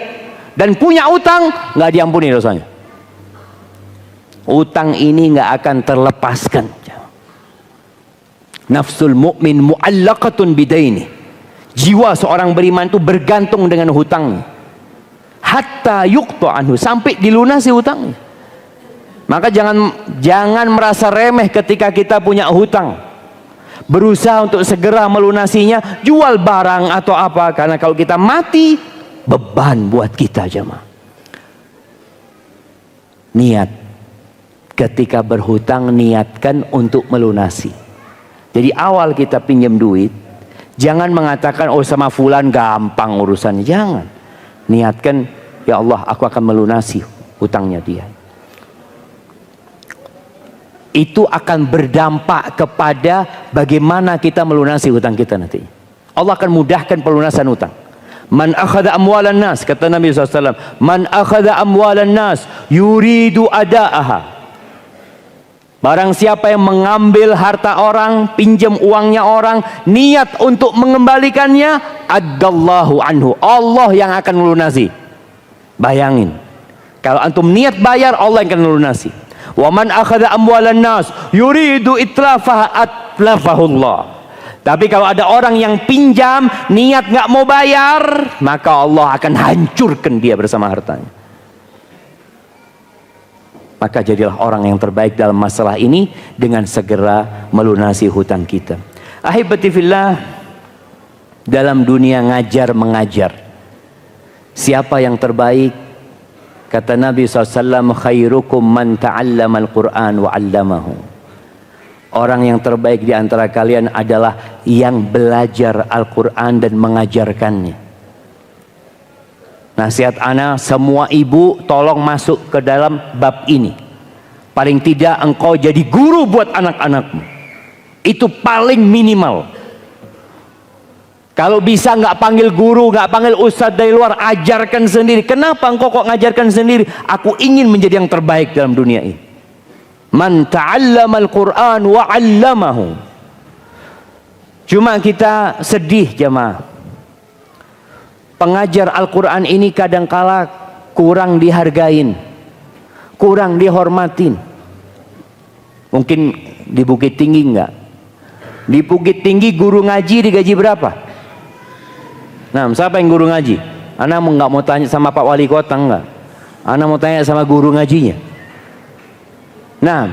dan punya utang, nggak diampuni dosanya. Utang ini nggak akan terlepaskan. Nafsul mu'min mu'allaqatun bidaini. Jiwa seorang beriman itu bergantung dengan hutangnya. Hatta yuqta anhu, sampai dilunasi hutangnya. Maka jangan merasa remeh ketika kita punya hutang. Berusaha untuk segera melunasinya, jual barang atau apa, karena kalau kita mati beban buat kita jemaah. Niat ketika berhutang, niatkan untuk melunasi. Jadi awal kita pinjam duit, jangan mengatakan oh sama fulan gampang urusannya, jangan. Niatkan, ya Allah aku akan melunasi hutangnya dia. Itu akan berdampak kepada bagaimana kita melunasi hutang kita nanti. Allah akan mudahkan pelunasan hutang. Man akhadha amwalan nas, kata Nabi SAW, man akhadha amwalan nas yuridu ada'aha. Barang siapa yang mengambil harta orang, pinjam uangnya orang, niat untuk mengembalikannya, addallahu anhu, Allah yang akan melunasi. Bayangin, kalau antum niat bayar, Allah yang akan melunasi. Wa man akhadha amwalan nas yuridu itlafaha atlafahullah. Tapi kalau ada orang yang pinjam, niat nggak mau bayar, maka Allah akan hancurkan dia bersama hartanya. Maka jadilah orang yang terbaik dalam masalah ini dengan segera melunasi hutang kita. Ahibati fillah, dalam dunia ngajar mengajar, Siapa yang terbaik? Kata Nabi SAW, khairukum man ta'allama al-Quran wa 'allamahu. Orang yang terbaik di antara kalian adalah yang belajar Al-Quran dan mengajarkannya. Nasihat ana, semua ibu tolong masuk ke dalam bab ini. Paling tidak engkau jadi guru buat anak-anakmu. Itu paling minimal. Kalau bisa nggak panggil guru, nggak panggil ustadz dari luar, ajarkan sendiri. Kenapa engkau kok ngajarkan sendiri? Aku ingin menjadi yang terbaik dalam dunia ini. Man ta'allama al-Quran wa 'allamahu. Cuma kita sedih jemaah. Pengajar Al-Quran ini kadangkala kurang dihargain, kurang dihormatin. Mungkin di Bukit Tinggi enggak? Di Bukit Tinggi guru ngaji digaji berapa? Nah, siapa yang guru ngaji? Ana nggak mau tanya sama Pak Wali Kota, enggak. Ana mau tanya sama guru ngajinya. Nah,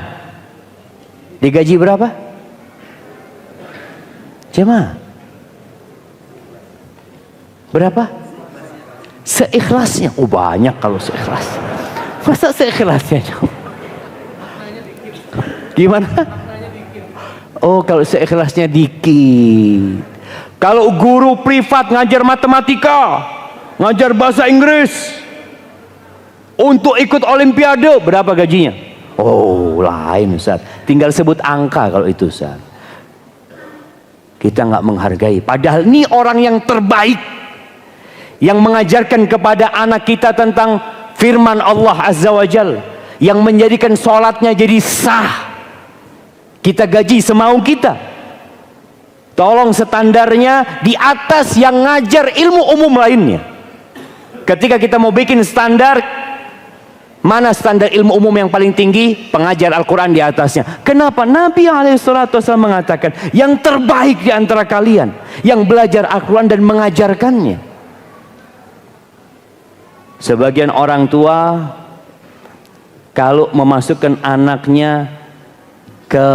digaji berapa? Jemaah, berapa? Seikhlasnya. Oh, banyak kalau seikhlas. Masa seikhlasnya? Gimana? Oh, kalau seikhlasnya dikit. Kalau guru privat ngajar matematika, ngajar bahasa Inggris, untuk ikut olimpiade, berapa gajinya? Oh, lain Ustaz. Tinggal sebut angka kalau itu Ustaz. Kita nggak menghargai. Padahal ini orang yang terbaik, yang mengajarkan kepada anak kita tentang firman Allah Azza wa Jal, yang menjadikan sholatnya jadi sah. Kita gaji semau kita. Tolong standarnya di atas yang ngajar ilmu umum lainnya. Ketika kita mau bikin standar, mana standar ilmu umum yang paling tinggi? Pengajar Al-Quran di atasnya. Kenapa? Nabi SAW mengatakan, yang terbaik di antara kalian yang belajar Al-Quran dan mengajarkannya. Sebagian orang tua kalau memasukkan anaknya ke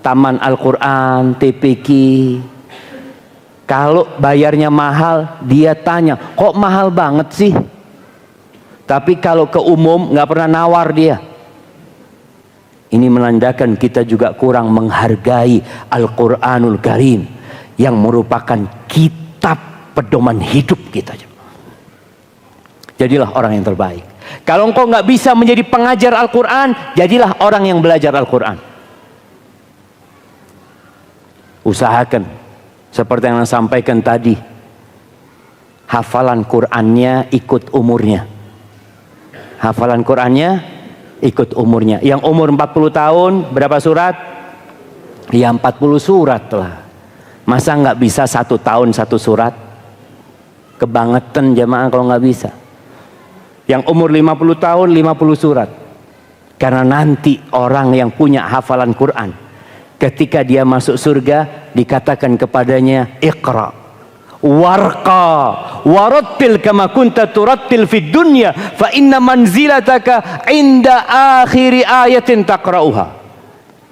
Taman Al-Quran, TPQ, kalau bayarnya mahal, dia tanya, kok mahal banget sih? Tapi kalau ke umum nggak pernah nawar dia. Ini menandakan kita juga kurang menghargai Al-Quranul Karim yang merupakan kitab pedoman hidup kita. Jadilah orang yang terbaik. Kalau engkau nggak bisa menjadi pengajar Al-Quran, jadilah orang yang belajar Al-Quran. Usahakan seperti yang saya sampaikan tadi, hafalan Qurannya ikut umurnya. Hafalan Qurannya ikut umurnya. Yang umur 40 tahun berapa surat? Ya 40 surat lah. Masa nggak bisa 1 tahun 1 surat? Kebangetan jemaah kalau nggak bisa. Yang umur 50 tahun 50 surat. Karena nanti orang yang punya hafalan Quran, ketika dia masuk surga, dikatakan kepadanya, Iqra warqa warattil kama kunta turattil fid dunya fa inna manzilataka inda akhiri ayatin taqra'uha.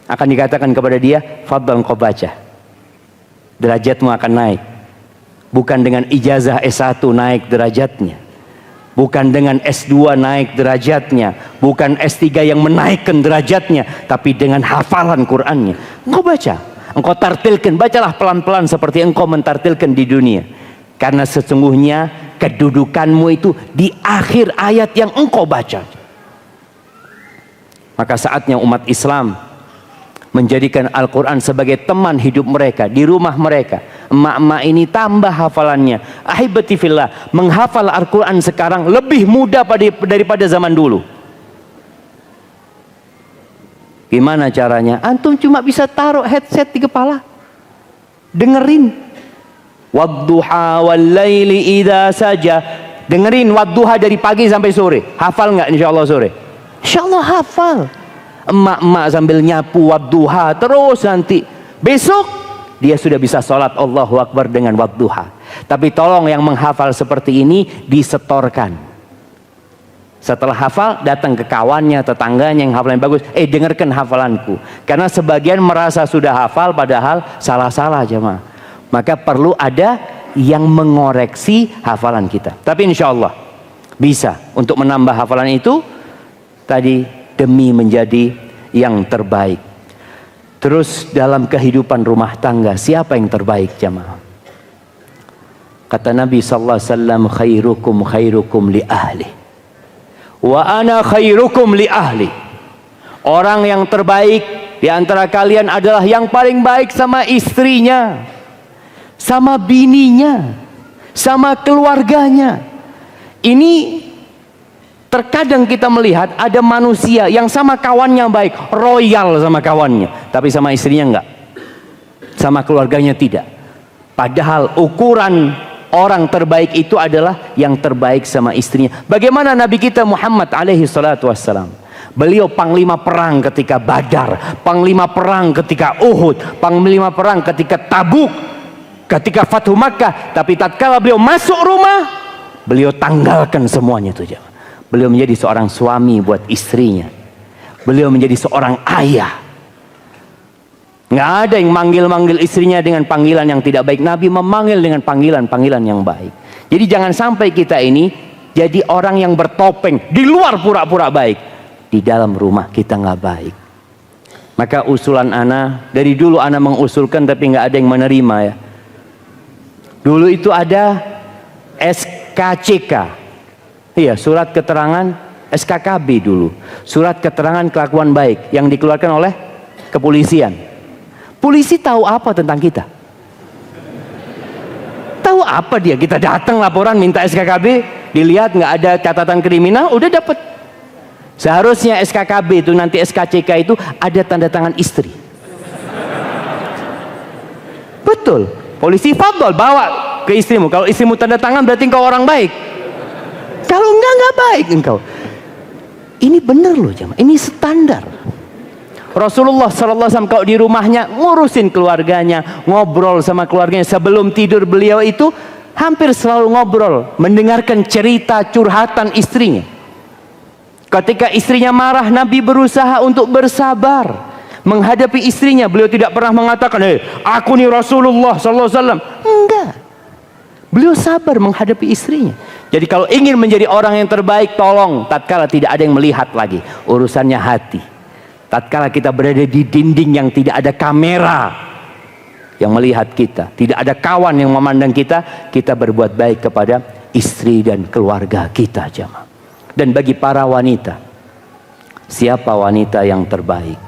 Akan dikatakan kepada dia, fadhal engkau baca, derajatmu akan naik. Bukan dengan ijazah S1 naik derajatnya, bukan dengan S2 naik derajatnya, bukan S3 yang menaikkan derajatnya, tapi dengan hafalan Qur'annya. Engkau baca, engkau tartilkan, bacalah pelan-pelan seperti engkau mentartilkan di dunia. Karena sesungguhnya kedudukanmu itu di akhir ayat yang engkau baca. Maka saatnya umat Islam menjadikan Al-Quran sebagai teman hidup mereka, di rumah mereka. Emak-emak ini tambah hafalannya. Ahibati fillah, menghafal Al-Quran sekarang lebih mudah daripada zaman dulu. Gimana caranya? Antum cuma bisa taruh headset di kepala, dengerin wadduha wal laili idza saja, dengerin wadduha dari pagi sampai sore. Hafal nggak insyaallah sore? Insyaallah hafal. Emak-emak sambil nyapu wadduha terus, nanti besok dia sudah bisa sholat Allahu Akbar dengan wadduha. Tapi tolong yang menghafal seperti ini disetorkan. Setelah hafal, datang ke kawannya, tetangganya yang hafalannya bagus, dengarkan hafalanku. Karena sebagian merasa sudah hafal padahal salah-salah jemaah. Maka perlu ada yang mengoreksi hafalan kita. Tapi insya Allah bisa untuk menambah hafalan itu tadi demi menjadi yang terbaik. Terus dalam kehidupan rumah tangga, siapa yang terbaik jamaah? Kata Nabi sallallahu alaihi wasallam, khairukum li ahli wa ana khairukum li ahli. Orang yang terbaik di antara kalian adalah yang paling baik sama istrinya, sama bininya, sama keluarganya. Ini terkadang kita melihat ada manusia yang sama kawannya baik, royal sama kawannya, tapi sama istrinya enggak, sama keluarganya tidak. Padahal ukuran orang terbaik itu adalah yang terbaik sama istrinya. Bagaimana Nabi kita Muhammad alaihi salatu wassalam? Beliau panglima perang ketika Badar, panglima perang ketika Uhud, panglima perang ketika Tabuk, ketika Fathu Makkah. Tapi tatkala beliau masuk rumah, beliau tanggalkan semuanya itu. Beliau menjadi seorang suami buat istrinya. Beliau menjadi seorang ayah. Nggak ada yang manggil-manggil istrinya dengan panggilan yang tidak baik. Nabi memanggil dengan panggilan-panggilan yang baik. Jadi jangan sampai kita ini jadi orang yang bertopeng, di luar pura-pura baik, di dalam rumah kita nggak baik. Maka usulan ana, dari dulu ana mengusulkan tapi nggak ada yang menerima ya. Dulu itu ada SKCK, iya, surat keterangan SKKB dulu, surat keterangan kelakuan baik yang dikeluarkan oleh kepolisian. Polisi tahu apa tentang kita? Tahu apa dia? Kita datang laporan minta SKKB, dilihat nggak ada catatan kriminal, udah dapat. Seharusnya SKKB itu nanti SKCK itu ada tanda tangan istri. Betul. Polisi fadol bawa ke istrimu. Kalau istrimu tanda tangan berarti engkau orang baik. Kalau enggak baik engkau. Ini benar loh jemaah. Ini standar. Rasulullah SAW kalau di rumahnya ngurusin keluarganya, ngobrol sama keluarganya. Sebelum tidur beliau itu hampir selalu ngobrol, mendengarkan cerita curhatan istrinya. Ketika istrinya marah, Nabi berusaha untuk bersabar menghadapi istrinya. Beliau tidak pernah mengatakan, aku nih Rasulullah SAW. Enggak. Beliau sabar menghadapi istrinya. Jadi kalau ingin menjadi orang yang terbaik, tolong tatkala tidak ada yang melihat lagi, urusannya hati. Tatkala kita berada di dinding yang tidak ada kamera yang melihat kita, tidak ada kawan yang memandang kita, kita berbuat baik kepada istri dan keluarga kita jemaah. Dan bagi para wanita, siapa wanita yang terbaik?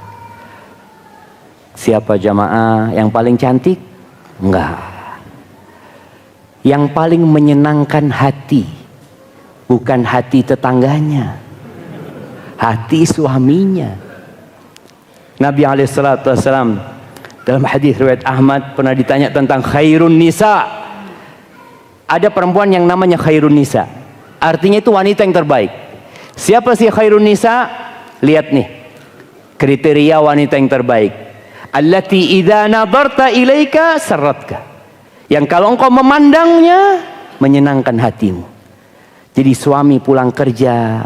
Siapa jamaah yang paling cantik? Enggak. Yang paling menyenangkan hati, bukan hati tetangganya, hati suaminya. Nabi SAW dalam hadis riwayat Ahmad pernah ditanya tentang khairun nisa. Ada perempuan yang namanya khairun nisa. Artinya itu wanita yang terbaik. Siapa sih khairun nisa? Lihat nih kriteria wanita yang terbaik. Allati idza nadarta ilaika sarratka. Yang kalau engkau memandangnya menyenangkan hatimu. Jadi suami pulang kerja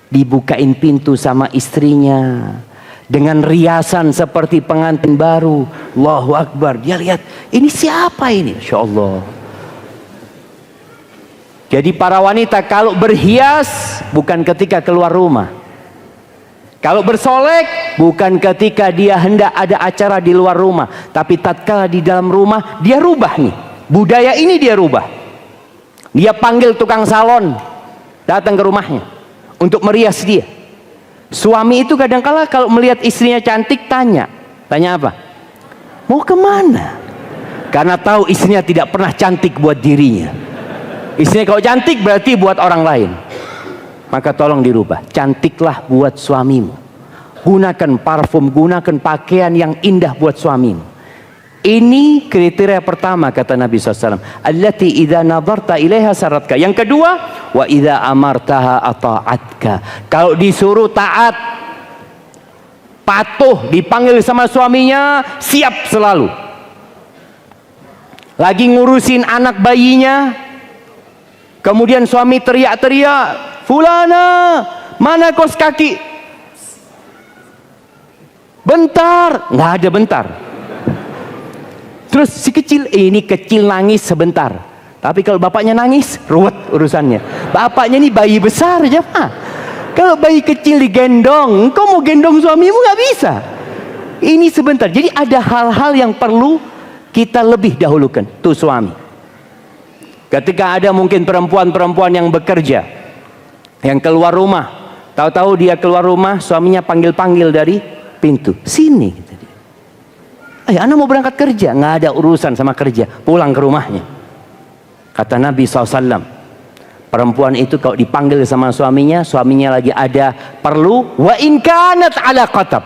dibukain pintu sama istrinya dengan riasan seperti pengantin baru. Allahu Akbar. Dia lihat, ini siapa ini? Insya Allah. Jadi para wanita kalau berhias bukan ketika keluar rumah. Kalau bersolek bukan ketika dia hendak ada acara di luar rumah, tapi tatkala di dalam rumah dia rubah nih. Budaya ini dia rubah. Dia panggil tukang salon datang ke rumahnya untuk merias dia. Suami itu kadang-kala kalau melihat istrinya cantik tanya apa? Mau kemana? Karena tahu istrinya tidak pernah cantik buat dirinya. Istrinya kalau cantik berarti buat orang lain. Maka tolong dirubah. Cantiklah buat suamimu. Gunakan parfum, gunakan pakaian yang indah buat suamimu. Ini kriteria pertama kata Nabi SAW. Allati idza nadarta ilaiha saratka. Yang kedua, wa idza amartaha ata'atka. Kalau disuruh taat, patuh, dipanggil sama suaminya, siap selalu. Lagi ngurusin anak bayinya, kemudian suami teriak-teriak, "Fulana, mana kos kaki?" "Bentar." Nggak ada bentar. Terus si kecil, ini kecil nangis sebentar. Tapi kalau bapaknya nangis, ruwet urusannya. Bapaknya ini bayi besar jemaah. Kalau bayi kecil digendong, kau mau gendong suamimu nggak bisa. Ini sebentar. Jadi ada hal-hal yang perlu kita lebih dahulukan. Tuh suami. Ketika ada mungkin perempuan-perempuan yang bekerja, yang keluar rumah, tahu-tahu dia keluar rumah, suaminya panggil-panggil dari pintu. Sini. Anak mau berangkat kerja. Nggak ada urusan sama kerja. Pulang ke rumahnya. Kata Nabi SAW, perempuan itu kalau dipanggil sama suaminya, suaminya lagi ada perlu, wa in kanat ala qatab,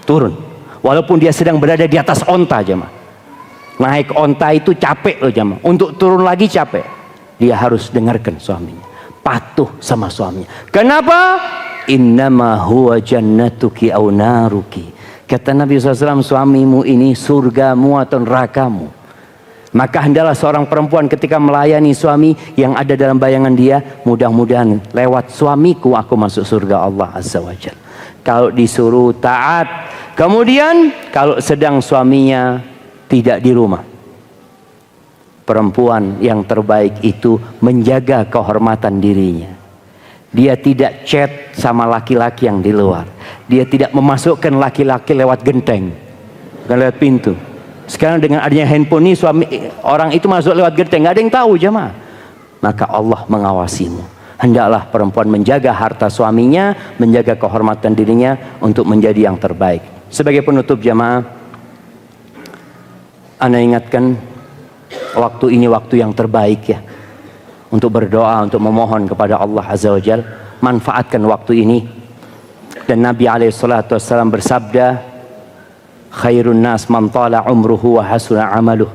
turun. Walaupun dia sedang berada di atas onta jemaah. Naik onta itu capek loh jemaah. Untuk turun lagi capek. Dia harus dengarkan suaminya. Patuh sama suaminya. Kenapa? Innama huwa jannatuki au naruki. Kata Nabi SAW, suamimu ini surgamu atau nerakamu. Maka hendaklah seorang perempuan ketika melayani suami yang ada dalam bayangan dia, mudah-mudahan lewat suamiku aku masuk surga Allah Azza wa Jalla. Kalau disuruh taat. Kemudian kalau sedang suaminya tidak di rumah, perempuan yang terbaik itu menjaga kehormatan dirinya. Dia tidak chat sama laki-laki yang di luar. Dia tidak memasukkan laki-laki lewat genteng, bukan lewat pintu. Sekarang dengan adanya handphone ini, suami orang itu masuk lewat genteng, nggak ada yang tahu jemaah. Maka Allah mengawasimu. Hendaklah perempuan menjaga harta suaminya, menjaga kehormatan dirinya untuk menjadi yang terbaik. Sebagai penutup jemaah, ana ingatkan waktu ini waktu yang terbaik ya, untuk berdoa, untuk memohon kepada Allah Azza wa Jalla. Manfaatkan waktu ini. Dan Nabi SAW bersabda, khairun nas man tala umruhu wa hasuna amaluh.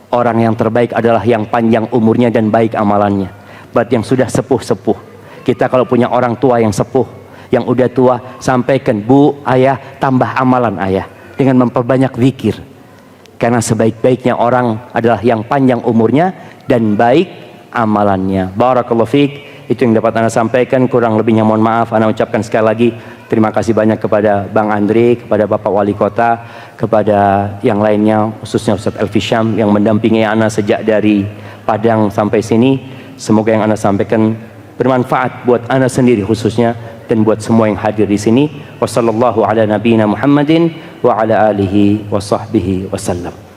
Orang yang terbaik adalah yang panjang umurnya dan baik amalannya. Buat yang sudah sepuh-sepuh, kita kalau punya orang tua yang sepuh, yang udah tua, sampaikan, bu, ayah, tambah amalan ayah dengan memperbanyak zikir. Karena sebaik-baiknya orang adalah yang panjang umurnya dan baik amalannya. Barakallahu fiik. Itu yang dapat Anda sampaikan, kurang lebihnya mohon maaf. Anda ucapkan sekali lagi terima kasih banyak kepada Bang Andri, kepada Bapak Wali Kota, kepada yang lainnya, khususnya Ustaz Elfi Syam yang mendampingi Anda sejak dari Padang sampai sini. Semoga yang Anda sampaikan bermanfaat buat Anda sendiri khususnya dan buat semua yang hadir di sini. Wassallallahu ala nabiyina Muhammadin wa ala alihi wa sahbihi wasallam.